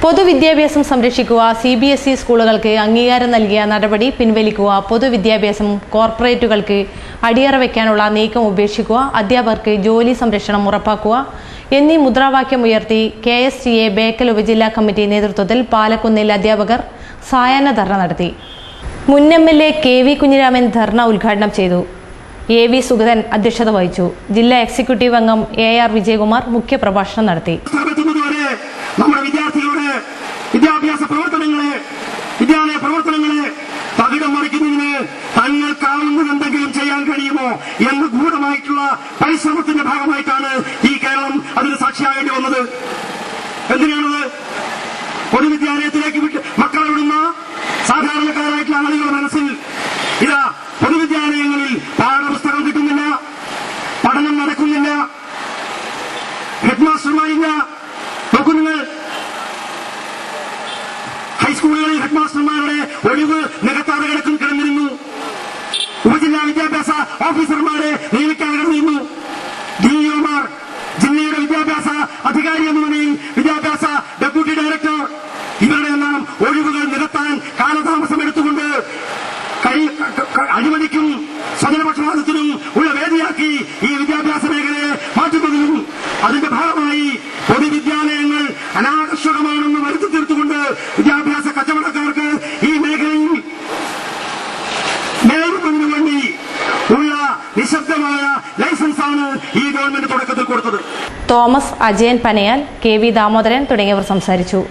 പൊതുവിദ്യാഭ്യാസം സംരക്ഷിക്കുക, CBSE സ്കൂളുകൾക്ക് അംഗീകാരം നൽകിയ നടപടി പിൻവലിക്കുക, പൊതുവിദ്യാഭ്യാസം കോർപ്പറേറ്റുകൾക്ക് അടിയറ വയ്ക്കാനുള്ള നീക്കം ഉപേക്ഷിക്കുക, അധ്യാപകർക്ക് ജോലി സംരക്ഷണം ഉറപ്പാക്കുക എന്നീ മുദ്രാവാക്യമുയർത്തി KSTA ബേക്കൽ ഉപജില്ലാ കമ്മിറ്റി നേതൃത്വത്തിൽ പാലക്കുന്നിൽ അധ്യാപകർ സായാഹ്ന ധർണ നടത്തി. മുൻ MLA KV കുഞ്ഞിരാമൻ ധർണ ഉദ്ഘാടനം ചെയ്തു. AV സുഗതൻ അധ്യക്ഷത വഹിച്ചു. ജില്ലാ എക്സിക്യൂട്ടീവ് അംഗം AR വിജയകുമാർ മുഖ്യപ്രഭാഷണം നടത്തി. നമ്മുടെ വിദ്യാർത്ഥികളുടെ വിദ്യാഭ്യാസ പ്രവർത്തനങ്ങളെ, വിദ്യാലയ പ്രവർത്തനങ്ങളെ തകിടം മറിക്കുന്നതിന് തങ്ങൾക്കാവുന്നത് എന്തെങ്കിലും ചെയ്യാൻ കഴിയുമോ എന്ന ഗൂഢമായിട്ടുള്ള പരിശ്രമത്തിന്റെ ഭാഗമായിട്ടാണ് ഈ കേരളം അതിന് സാക്ഷിയാകേണ്ടി വന്നത്. എന്തിനാണത്? പൊതുവിദ്യാലയത്തിലേക്ക് മക്കളെ വിടുന്ന സാധാരണക്കാരായിട്ടുള്ള ആളുകളുടെ മനസ്സിൽ ഇതാ പൊതുവിദ്യാലയങ്ങളിൽ പാഠപുസ്തകം കിട്ടുന്നില്ല, പഠനം നടക്കുന്നില്ല, ഹെഡ്മാസ്റ്റർമാരില്ല. നോക്കൂ, നിങ്ങൾ ഹൈസ്കൂളുകളിൽ ഹെഡ്മാസ്റ്റർമാരുടെ ഒഴിവ് നികത്താതെ കിടന്നിരുന്നു. ഉപജില്ലാ വിദ്യാഭ്യാസ ഓഫീസർമാരെ നിയമിക്കാൻ കിടന്നിരുന്നു. DEOമാർ, ജില്ലയുടെ വിദ്യാഭ്യാസ അധികാരി എന്ന നിലയിൽ വിദ്യാഭ്യാസ ഡെപ്യൂട്ടി ഡയറക്ടർ, ഇവരുടെ എല്ലാം ഒഴിവുകൾ നികത്താൻ കാലതാമസം എടുത്തുകൊണ്ട് അഴിമതിക്കും സ്വജനപക്ഷപാതത്തിനും ഉള്ള വേദിയാക്കി ഈ വിദ്യാഭ്യാസ മേഖലയെ മാറ്റുന്നതിനും അതിന്റെ ഭാഗമായി പൊതുവിദ്യാലയങ്ങൾ അനാകർഷകമാണെന്ന് വരുത്തി തീർത്തുകൊണ്ട് വിദ്യാഭ്യാസ കച്ചവടക്കാർക്ക് ഈ മേഖലയിൽ നേരിടുന്നതിനു വേണ്ടി ഉള്ള നിശബ്ദമായ ലൈസൻസാണ് ഈ ഗവൺമെന്റ് തുടക്കത്തിൽ കൊടുത്തത്. തോമസ്, അജയൻ പനയാൽ, KV ദാമോദരൻ തുടങ്ങിയവർ സംസാരിച്ചു.